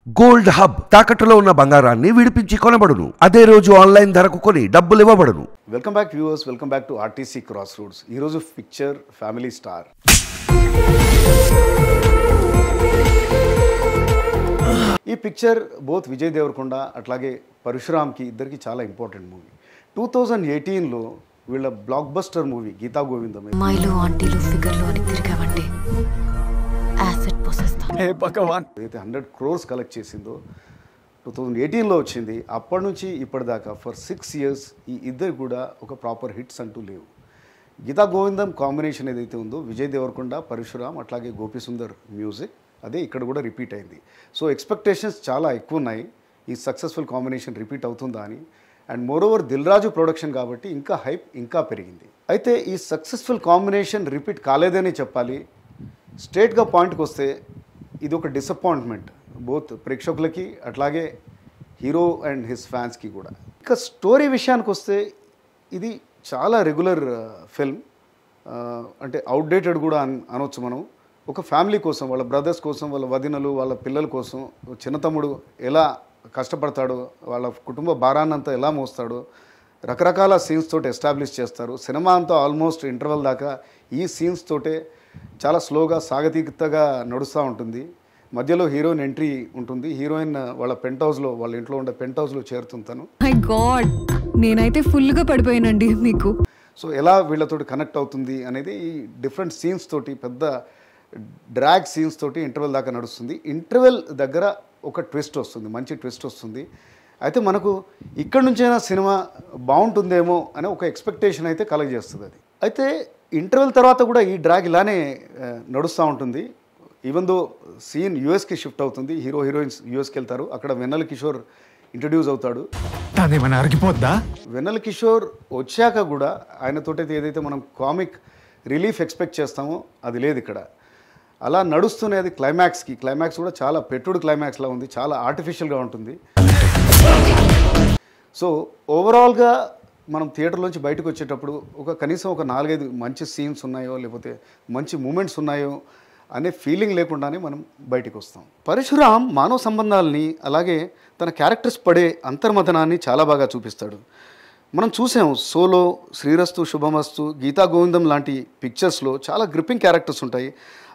Gold hub తాకట్టులో ఉన్న బంగారాన్ని విడిపించి కొనబడును. అదే రోజు ఆన్లైన్ ధరకు కొని డబ్బులు ఇవ్వబడును. Welcome back viewers, welcome back to RTC cross roads. ఈరోజు పిక్చర్ ఫ్యామిలీ స్టార్. ఈ పిక్చర్ బోత్ విజయ్ దేవరకొండ అట్లాగే పరశురామ్కి ఇద్దరికి చాలా ఇంపార్టెంట్ మూవీ. 2018లో వీళ్ళ బ్లాక్ బస్టర్ మూవీ గీతా గోవిందం. మైలు ఆంటీలు ఫిగర్లు అని తిరిగావంటే యాసిడ్ పోసేస్తా. హే భగవాన్, ఏదైతే 100 crores కలెక్ట్ చేసిందో 2018లో వచ్చింది. అప్పటి నుంచి ఇప్పటిదాకా ఫర్ 6 years ఈ ఇద్దరు కూడా ఒక ప్రాపర్ హిట్స్ అంటూ లేవు. గీతా గోవిందం కాంబినేషన్ ఏదైతే ఉందో విజయ్ దేవరకొండ, పరశురామ్ అట్లాగే గోపి సుందర్ మ్యూజిక్, అదే ఇక్కడ కూడా రిపీట్ అయింది. సో ఎక్స్పెక్టేషన్స్ చాలా ఎక్కువ ఉన్నాయి ఈ సక్సెస్ఫుల్ కాంబినేషన్ రిపీట్ అవుతుందా అని. And moreover Dil Raju production కాబట్టి ఇంకా హైప్ ఇంకా పెరిగింది. అయితే ఈ సక్సెస్ఫుల్ కాంబినేషన్ రిపీట్ కాలేదని చెప్పాలి. స్ట్రేట్గా పాయింట్కి వస్తే ఇది ఒక డిసప్పాయింట్మెంట్ బోత్ ప్రేక్షకులకి అట్లాగే హీరో అండ్ హిస్ ఫ్యాన్స్కి కూడా. ఇక స్టోరీ విషయానికి వస్తే ఇది చాలా రెగ్యులర్ ఫిల్మ్, అంటే అవుట్డేటెడ్ కూడా అనొచ్చు మనం. ఒక ఫ్యామిలీ కోసం, వాళ్ళ బ్రదర్స్ కోసం, వాళ్ళ వదినలు, వాళ్ళ పిల్లల కోసం చిన్న తమ్ముడు ఎలా కష్టపడతాడో, వాళ్ళ కుటుంబ భారాన్నంతా ఎలా మోస్తాడో రకరకాల సీన్స్ తోటి ఎస్టాబ్లిష్ చేస్తారు. సినిమా అంతా ఆల్మోస్ట్ ఇంటర్వెల్ దాకా ఈ సీన్స్ తోటే చాలా స్లోగా సాగతీకతగా నడుస్తూ ఉంటుంది. మధ్యలో హీరోయిన్ ఎంట్రీ ఉంటుంది. హీరోయిన్ వాళ్ళ పెంట్ హౌస్లో, వాళ్ళ ఇంట్లో ఉండే పెంట్ హౌస్లో చేరుతుంటాను. మై గాడ్, నేనైతే ఫుల్గా పడిపోయానండి మీకు. సో ఎలా వీళ్ళతోటి కనెక్ట్ అవుతుంది అనేది ఈ డిఫరెంట్ సీన్స్ తోటి, పెద్ద డ్రాగ్ సీన్స్ తోటి ఇంటర్వెల్ దాకా నడుస్తుంది. ఇంటర్వెల్ దగ్గర ఒక ట్విస్ట్ వస్తుంది, మంచి ట్విస్ట్ వస్తుంది. అయితే మనకు ఇక్కడ నుంచైనా సినిమా బాగుంటుందేమో అనే ఒక ఎక్స్పెక్టేషన్ అయితే కలగజేస్తుంది అది. అయితే ఇంటర్వెల్ తర్వాత కూడా ఈ డ్రాగ్ ఇలానే నడుస్తూ ఉంటుంది. ఈవెన్ దో సీన్ యూఎస్కి షిఫ్ట్ అవుతుంది, హీరో హీరోయిన్స్ యూఎస్కి వెళ్తారు. అక్కడ వెన్నెల కిషోర్ ఇంట్రడ్యూస్ అవుతాడు. వెన్నెల కిషోర్ వచ్చాక కూడా ఆయనతోటి ఏదైతే మనం కామిక్ రిలీఫ్ ఎక్స్పెక్ట్ చేస్తామో అది లేదు ఇక్కడ. అలా నడుస్తూనే అది క్లైమాక్స్ కూడా చాలా పెట్టుడు క్లైమాక్స్లా ఉంది, చాలా ఆర్టిఫిషియల్గా ఉంటుంది. సో ఓవరాల్గా మనం థియేటర్లోంచి బయటకు వచ్చేటప్పుడు కనీసం ఒక 4-5 మంచి సీన్స్ ఉన్నాయో, లేకపోతే మంచి మూమెంట్స్ ఉన్నాయో అనే ఫీలింగ్ లేకుండానే మనం బయటకు వస్తాం. పరశురామ్ మానవ సంబంధాలని అలాగే తన క్యారెక్టర్స్ పడే అంతర్మథనాన్ని చాలా బాగా చూపిస్తాడు. మనం చూసాం సోలో, శ్రీరస్తు శుభమస్తు, గీతా గోవిందం లాంటి పిక్చర్స్లో చాలా గ్రిప్పింగ్ క్యారెక్టర్స్ ఉంటాయి.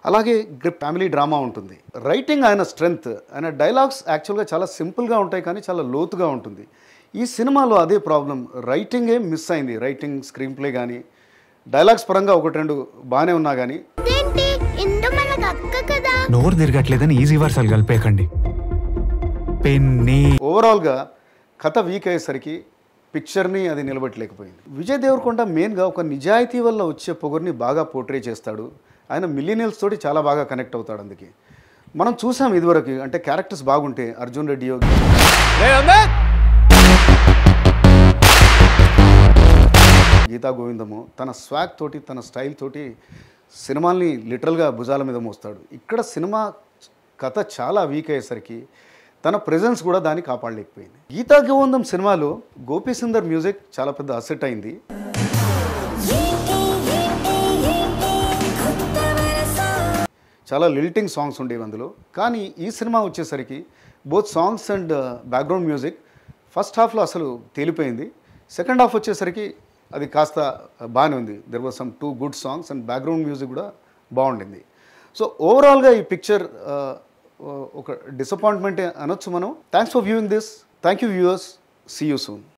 అలాగే ఫ్యామిలీ డ్రామా ఉంటుంది. రైటింగ్ ఆయన స్ట్రెంగ్త్, ఆయన డైలాగ్స్ యాక్చువల్గా చాలా సింపుల్గా ఉంటాయి కానీ చాలా లోతుగా ఉంటుంది. ఈ సినిమాలో అదే ప్రాబ్లం, రైటింగే మిస్ అయింది. రైటింగ్, స్క్రీన్ ప్లే కానీ డైలాగ్స్ పరంగా 1-2 బాగానే ఉన్నా కానీ నోరు తిరగట్లేదని ఈజీ వర్సాలు కలిపేయకండి. ఓవరాల్గా కథ వీక్ అయ్యేసరికి పిక్చర్ని అది నిలబెట్టలేకపోయింది. విజయ్ దేవరకొండ మెయిన్గా ఒక నిజాయితీ వల్ల వచ్చే పొగర్ని బాగా పోర్ట్రే చేస్తాడు. ఆయన మిలీనియల్స్ తోటి చాలా బాగా కనెక్ట్ అవుతాడు. అందుకే మనం చూసాం ఇదివరకు, అంటే క్యారెక్టర్స్ బాగుంటే అర్జున్ రెడ్డి, గీతా గోవిందము తన స్వాగ్ తోటి, తన స్టైల్ తోటి సినిమాల్ని లిటరల్గా భుజాల మీద మోస్తాడు. ఇక్కడ సినిమా కథ చాలా వీక్ అయ్యేసరికి తన ప్రెజెన్స్ కూడా దాన్ని కాపాడలేకపోయింది. గీతా గోవిందం సినిమాలో గోపి సుందర్ మ్యూజిక్ చాలా పెద్ద అసెట్ అయింది. చాలా లిల్టింగ్ సాంగ్స్ ఉండేవి అందులో. కానీ ఈ సినిమా వచ్చేసరికి both songs and background music first హాఫ్లో అసలు తేలిపోయింది. సెకండ్ హాఫ్ వచ్చేసరికి అది కాస్త బాగానే ఉంది. There was some 2 good songs and background music కూడా బాగుండింది. సో ఓవరాల్గా ఈ పిక్చర్ ఒక డిసప్పాయింట్మెంటే అనొచ్చు మనం. Thanks for viewing this. Thank you viewers. See you soon.